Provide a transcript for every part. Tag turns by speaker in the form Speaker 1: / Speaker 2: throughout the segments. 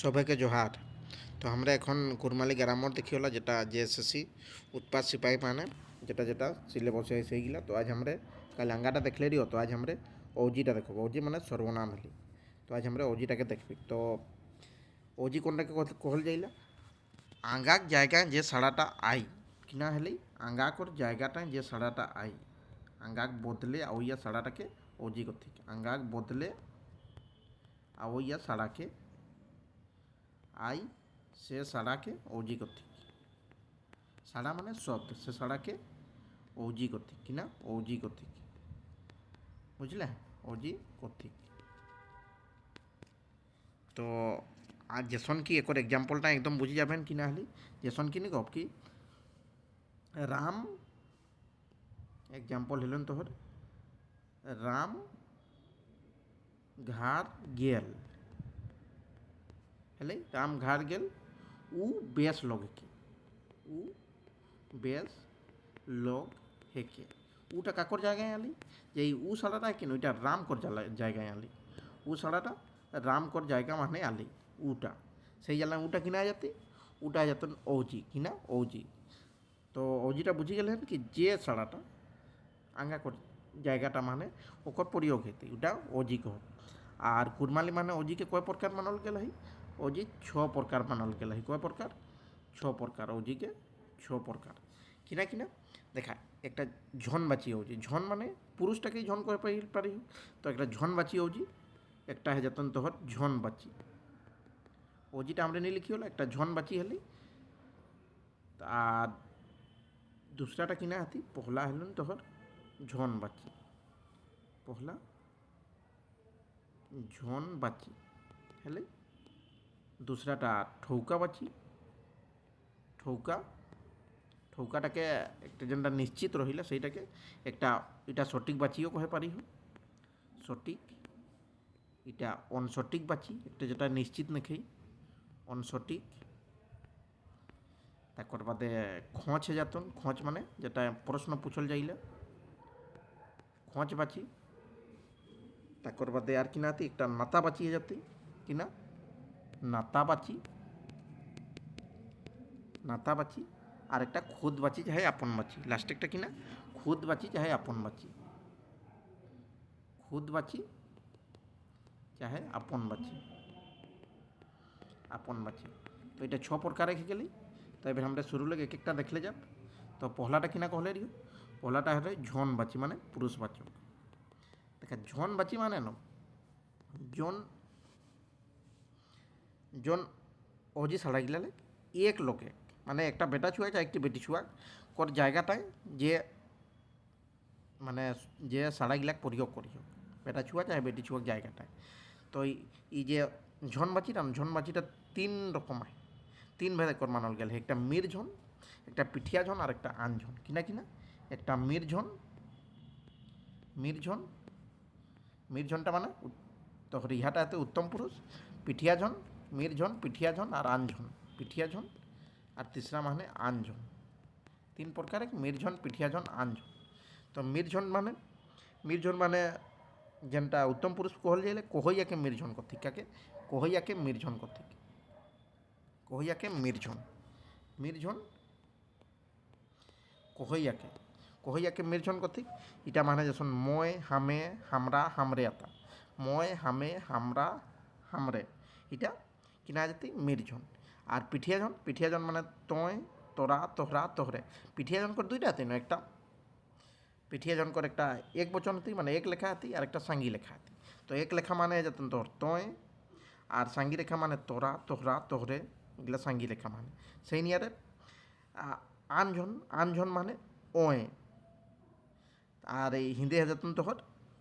Speaker 1: সবাইকে জোহার। তো আমরা এখন কুরমালি গ্রামর দেখি হলা যেটা জেএসএসসি উৎপাদ সিপাহী মানে যেটা যেটা সিলেবসে সেইগুলা। তো আজ আমরা কাল আঙ্গাটা দেখলে রিও, তো আজ আমরা ওজিটা দেখব। ওজি মানে সর্বনাম হলি। তো আজ আমরা ওজিটাকে দেখবি। তো ওজি কোনটাকে কহল যাইলা? আঙ্গাক জায়গায় যে সাড়াটা আই কিনা হলেই আঙ্গাকর জায়গাটা যে সাড়াটা আই আঙ্গাক বদলে আউইয়া সাড়াটাকে ওজি করতে আঙ্গাক বদলে আউইয়া সাড়াকে আই সে সাড়াকে ওজি করতে সাড়া মানে শব্দ, সে সাড়াকে ওজি করতে কিনা ওজি করতে, বুঝলে? ওজি করতে। তো আর যেসন কি একর এক্সাম্পলটা একদম বুঝি যাবেন কিনা হলি যেসন কি নি গপ কি রাম এক্সাম্পল হলেন তোহর রাম ঘাট গেল হলে রাম ঘাট গেল উ বেশ লোক হেকে উ বেশ লোক হেকে উটা কাকর জায়গায় আলি যে এই উ সাড়াটা কেন ওইটা রামকর জায়গায় আলি উ সাড়াটা রামকর জায়গা মানে আলি উটা সেই জায়গায় উটা কিনা যেতে উটা যেত ওজি কিনা ওজি। তো ওজিটা বুঝি গেলেন কি যে সাড়াটা আঙ্গা কর জায়গাটা মানে ওকর প্রয়োগ হেতে ওটা ওজি কহ। আর কুরমালি মানে ওজিকে কয় প্রকার মানল গেল হয়? ওজি ছ প্রকার মানল গেল হয়। কয় প্রকার? ছ প্রকার। ওজিকে ছ প্রকার কিনা কিনা দেখা একটা ঝন বাঁচিয়ে ওজি ঝন মানে পুরুষটাকেই ঝন করে পারি। তো একটা ঝন বাঁচিয়ে ওজি একটা হে যতন তোহর ঝন বাঁচি ওজিটা আমরা নিয়ে লিখি হলো একটা ঝন বাঁচি হলে। আর दूसराटा किना हाथी पहला हलन तोहर झन बाची पहला झन बाची हेले दूसराटा ठौका बाची ठौका ठौकाटाके एक जेनटा निश्चित रहिला सेटाके एकटा इटा सटीक बाचिओ कहे पारि हो सटीक इटा अनसटीक बाची एक जेटा निश्चित नेखेई अनसटीक। তারপর বাদে খোঁচ যাতন খোঁচ মানে যেটা প্রশ্ন পুছল যাইলে খোঁচ বাছি। তারপর বাদে আর কিনা হাতি একটা নাতা বাছি যাতে কিনা নাতা বাছি নাতা বাছি আর একটা খুদ বাছি চাহে আপন বাছি লাস্টে একটা কিনা খুদ বাছি চাহে আপন বাছি খুদ বাছি চাহে আপন বাছি আপন বাছি। তো এটা ছ প্রকার রেখে গেলি। তো এবার আমরা শুরু লগে এক একটা দেখলে যাব। তো পহলাটা কিনা कहले रियो पहलाटा है झन बाची माने पुरुषवाचक। देखा झन बाची माने न जन जन ओजी साड़ा गिलाले एक लोके মানে একটা বেটা ছুয়া চাই একটি বেটি ছুয়া কর জায়গাটায় যে মানে যে সাড়াগিলাক প্রয়োগ করি হোক বেটা ছুয়া চাই বেটি ছুয়া জায়গাটায়। তো এই যে ঝনবাচিটা তিন রকম হয় তিন ভেদে কর মানল গেল একটা মির ঝন একটা পিঠিয়া ঝন আর একটা আন ঝন কিনা কিনা একটা মির ঝন মির ঝনটা মানে তখন ইহাটা এতে উত্তম পুরুষ পিঠিয়া ঝন মির ঝন পিঠিয়া ঝন আর আন ঝন পিঠিয়া ঝন আর তিসরা মানে আন ঝন তিন প্রকার এক মির্ঝন পিঠিয়াঝন আনঝন। তো মির্ঝন মানে যেটা উত্তম পুরুষ कहल যাইলে কহইয়াকে মির্ঝন করতে কাকে কহইয়াকে মির্ঝন করতে কহইয়াকে মির্ঝন মির্ঝন কহইয়াকে কহইয়াকে মির্ঝন করতে এটা মানে যখন মই হামে হামরা হামরে আতা মই হামে হামরা হামরে এটা কিনা যেতে মির্ঝন। আর পিঠিয়াজন মানে তয় তোরা তোহরা তোহরে পিঠিয়াজন কর দুইটা হাতে না একটা পিঠিয়াজন কর একটা এক বচন হতি মানে এক লেখা হাতি আর একটা সাঙ্গি লেখা হাতি। তো এক লেখা মানে যেতেন তোর তয় আর সাঙ্গি লেখা মানে তোরা তোহরা তোহরে এগুলা সাঙ্গি লেখা মানে সেই নিয়ারে আনঝন মানে ওয়ে আর এই হিন্দি যেতেন তোর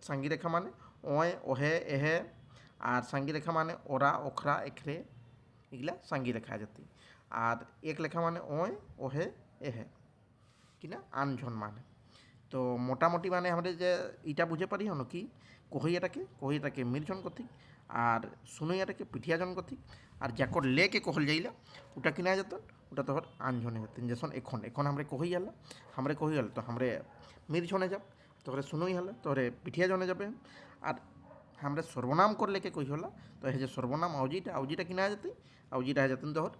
Speaker 1: সাঙ্গি রেখা মানে ওয়ে ওহে এহে আর সাঙ্গি রেখা মানে ওরা ওখরা এখরে এগুলা সাঙ্গি লেখা যেতে। আর এক লেখা মানে ওয় ওহে এহে কিনা আনঝন মানে। তো মোটামুটি মানে আমাদের যে ইটা বুঝে পারি হন কি কহইয়াটাকে মির্ঝন কথিক আর শুনইয়াটাকে পিঠিয়াজন কথিক আর যাকর লেকে কহল যাইলা ওটা কিনা যেত ওটা তোর আনঝনে যেতেন যেসন এখন এখন আমরা কহি তো আমরা মির্ঝনে যাব তোরে শুনই হলে তোরে পিঠিয়াজনে যাবে। আর हमरे सर्वनाम कर लेके कही होला तो हे जे सर्वनाम आउजीटा किना जाती आउजीटा है जाती तोहर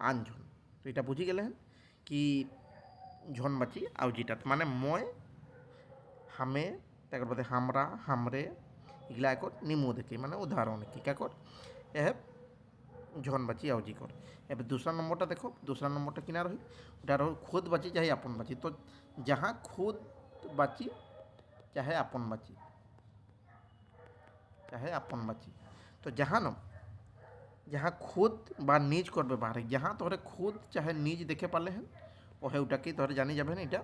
Speaker 1: आन झन। तो এটা বুঝি গেলে कि झन बाची आउजीटा माने मय हामे तार बादे हमरा हमरे इगला एक निमो देखी माने उदाहरण की क्या कर एह झन बाची आउजी कर। एब दूसरा नंबरटा देखो दूसरा नंबरटा किना रही उटा रही खुद बाची चाहे अपन बाची। तो जहाँ खुद बाची चाहे अपन बाची तो जहाँ न जहाँ खुद बा निज कर व्यवहार है जहाँ तोहरे खुद चाहे निज देखे पाले हैं ओहे उटा की तोहरे जानी जाबे ना इटा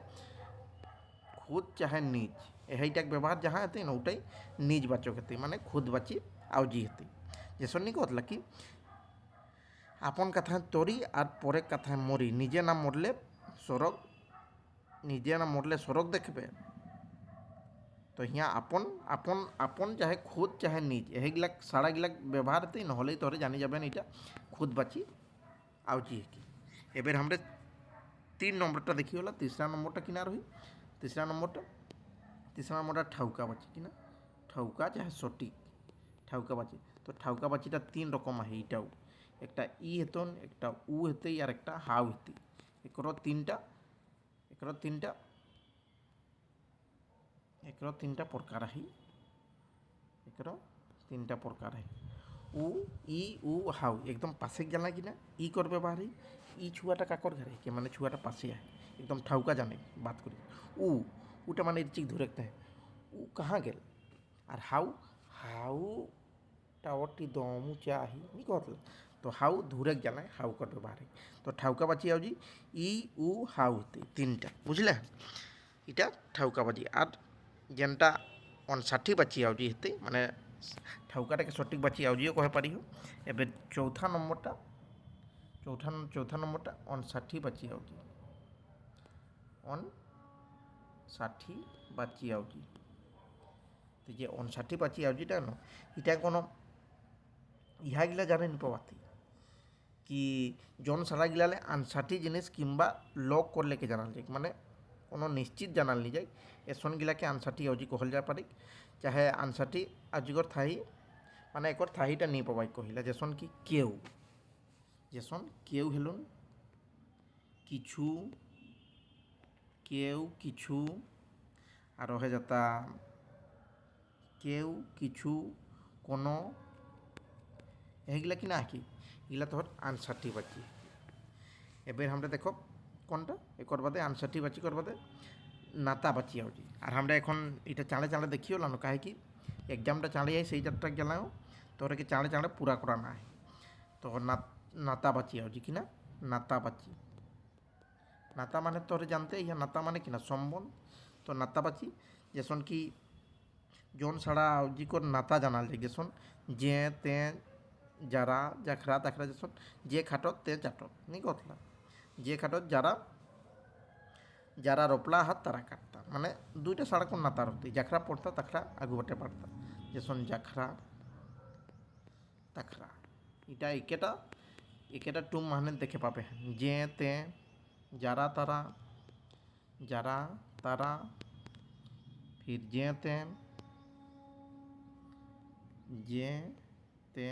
Speaker 1: खुद चाहे निज यहीटाक व्यवहार जहाँ हेतु ना उठाई निज बाचक हेतु माने खुद बाची आउजी हेतु जैसे नहीं कहला कि आपन कथा तोरी और परे कथा मरी निजे ना मरले स्वर्ग देखबे। तो यहाँ आपन आपन आपन चाहे खुद चाहे निज यहीगिला सारा गिला व्यवहार हेतु নহলে तोहरे जानी जाबे ना इटा खुद बाची आउजी है। एबार हमरे 3 नम्बरटा देखी होला तीसरा नम्बरटा किना रही तीसरा नम्बरटा ठाउका बाची किना ठाउका चाहे सटीक ठाउका बाची। तो ठाउका बाचीटा 3 रकम है इटाও একটা ই হেতন একটা উ হেতে আর একটা হাউ হেতে একর তিনটা প্রকার है উ ই উ হাউ एकदम पासे जाना कि ना ই कर व्यवहार है ই छुआटा काकर घरे के माने छुआटा पासे है एकदम ठाउका जाने बात करी उ उटा माने चिक धरे रखते हैं उ कहाँ गेल और हाउ टावरटी दम चाही नहीं कहते। तो हाउ धुरेक जाना हाउ कर व्यवहार है। तो ठाउका बाची आउजी इ उ हाउ हेते 3टा बुझले इटा ठाउका बाची और जेनटा 59 बाची आउजी हेते माने ठाउकाटा के सटीक बाची आउजी कहे पारि हो। एबे चौथा नंबरटा 59 बाची आउजी 59 बाची आउजी। तो जे 59 बाची आउजीटा न इटा कोनो इहागिला जाने नहीं पाती कि जौन सारा गिलाले 59 जिनिस किंबा लॉक कर लेके जाना जाए माने कोनो निश्चित जानाल नहीं जाए एसन गिला के 59 आउजी कहल जा पारे चाहे 59 आउजीगर थाई माने एक थाईटा नहीं पाबाई कहिला जेसन कि केउ हेलुन किछु केउ किछु और रहे जाता केउ किछु कोनो यहीगिला कि ना कि इगला तोहर 59 बाची। एबार हमरा देखो कोनटा एक बादे 59 बाची कर बादे नाता बाची आउजी और हमरा एखन इटा चाँड़े चाँड़े देखियो लानो काहे कि एग्जामटा चाँड़े जाए सेई जातटा गेलाओ तोहरे के चाँड़े चाँड़े पूरा करा ना है। तो नाता बाची आउजी कि ना नाता बाची नाता माने तोहरे जानते या नाता माने कि ना सम्बन्ध। तो नाता बाची जेसन कि जौन साड़ा आउजी को नाता जानाल जाए जेसन जे ते যারা জাখরা তাখরা যেসন যে খাটত তে চাটত নি কতলা যে খাটত যারা রপলা হাত তারা কাটতা মানে দুইটা সাড়া কোন নাতা রতি জাখরা পড়তা তাখরা আগু বটে পারতা যেসন জাখরা তাখরা এটা একেটা টুম মানে দেখে পাবে যে তে যারা তারা फिर जे ते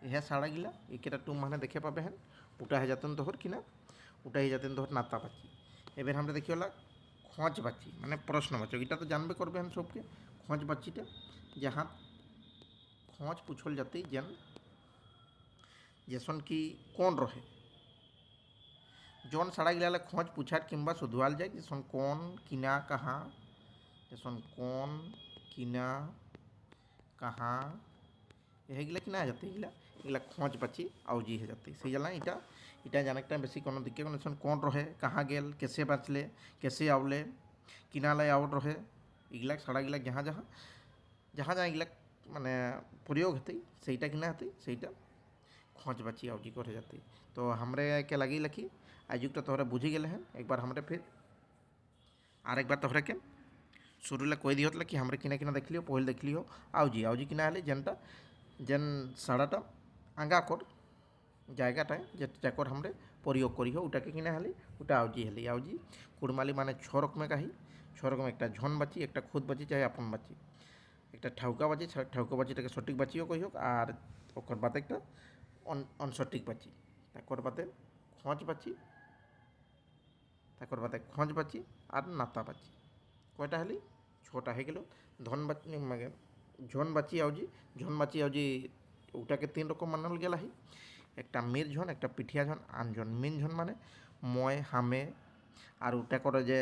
Speaker 1: यह साड़ा गिला एक टूम माने देखे पाबे हैं उटा है जातन तोहर कि ना उटा ही जातन तोहर नाता बाची। एबार हमरा देखिए होला खोज बाची माने प्रश्न बाचक इटा तो जानबे करबे हैं सबके खोज बाचीटा जहाँ खोज पूछल जाती जेसन कि कौन रहे जौन साड़ा गिला खोज पूछाट किंबा सुधवाल जाए जेसन कौन किना कहाँ जेसन कौन किना कहाँ यहीगिला कि ना जाती इगला खोज बाची आउजी है जाती से जला इटा जाने बेसी कोनो दिक्कत कोनो कौन रहे कहाँ गेल कैसे बाँचले कैसे आवले किना लाई आउट रहे इगला साड़ा गिला जहाँ इगला माने प्रयोग हेतु सेटा किना हेतु सेटा खोज बाची आउजी करे जाती। तो हमरे के लगी लखी आजुकटा तोहरा बुझी गए हैं एक बार हमरे फिर और एक बार तोहरा के शुरू कही दी कि हमरे किना किना देख लियो पहले देख लियो आउजी किना हेले जेन साड़ाटा आंगा कर জায়গাটায় যেটা করে আমরা প্রয়োগ করি ওটাকে কিনা হেলি ওটা আউজি কুড়মালি মানে 6 রকমের কাহি 6 রকম একটা ঝন বাচি একটা খুদ বাচি চাहे अपन বাচি একটা ঠাউকাবাজি, ঠাউকাবাজিটাকে সঠিক বাচিও কই হোক, আর ওকর বাদে একটা অনসঠিক বাচি, তাকর বাদে খঁচ বাচি, তাকর বাদে খঁচ বাচি আর নাতা বাচি। কয়টা হলি? ছটা হয়ে গেল। ধন বাচি ঝন বাচি আউজি, ঝন বাচি আউজি ওটাকে 3 রকম মানাল গেলা হি। একটা মির ঝন, একটা পিঠিয়া ঝন, আনঝন। মিন ঝন মানে ময় হামে, আর ওটা করে যে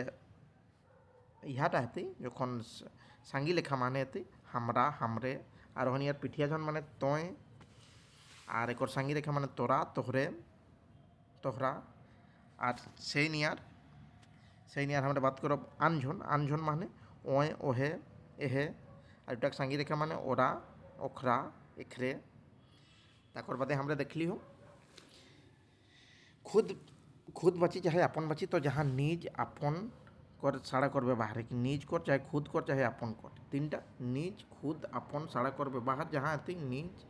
Speaker 1: ইহাটা হেতি যখন সাঙ্গি লেখা মানে হেতি হামরা হামরে, আর হনিয়ার পিঠিয়া ঝন মানে তয়, আর একর সাঙ্গি রেখা মানে তোরা তোহরে তোহরা। আর সেই নিয়ার আমরা বাদ করব আনঝন, আনঝন মানে ওয়ে ওহে এহে, আর ওটা সাঙ্গি রেখা মানে ওরা ওখরা এখরে। তারপর বাদে আমরা দেখলি হো खुद खुद बची चाहे अपन बची, तो जहाँ निज अपन कर साड़ा कर व्यवहार है कि निज कर चाहे खुद कर चाहे अपन कर, 3टा निज खुद अपन साड़ा कर व्यवहार, जहाँ आती निज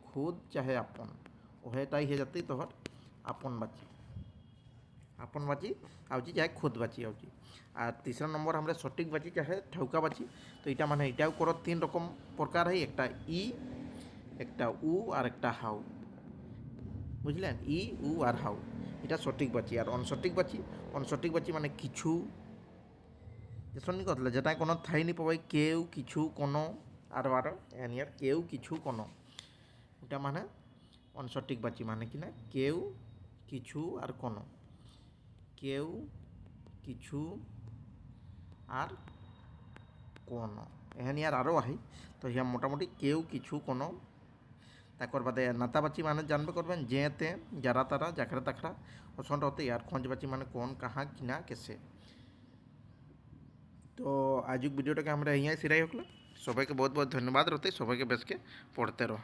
Speaker 1: खुद चाहे अपन ओहेटाई हे जाती तोहर अपन बाची आउची चाहे खुद बाची आउची। আর 3रा नंबर আমরা সঠিক বাচি চাহে ঠৌকা বাচি। তো এটা মানে এটাও করো 3 রকম প্রকার হয়, একটা ই, একটা উ আর একটা হাউ, বুঝলেন? ই উ আর হাউ, এটা সঠিক বাচি। আর অনসঠিক বাচি মানে কিছু, যে শুনি কথা যেটা কোনো ঠাই নি পাবাই, কেউ কিছু কোনো, আর এনিয়ার কেউ কিছু কোনো, ওটা মানে অনসঠিক বাচি মানে কি না কেউ কিছু আর কোনো, কেউ কিছু আর কোনো, এনিয়ার আরও আহি। তো ইয়া মোটামুটি কেউ কিছু কোনো। তারপর বাদে নাতাবাচি মানে জানবে করবেন যেতে যারা তারা জাখরা তাখরা ওসনটা হতে। আর খঁজবাচি মানে কোন কাহা কিনা কেসে। তো আজুক ভিডিওটাকে আমরা ইয়া সিরাই হকলাম। সবাইকে বহুত বহুত ধন্যবাদ রতে, সবাইকে বেশকে পড়তে রহ।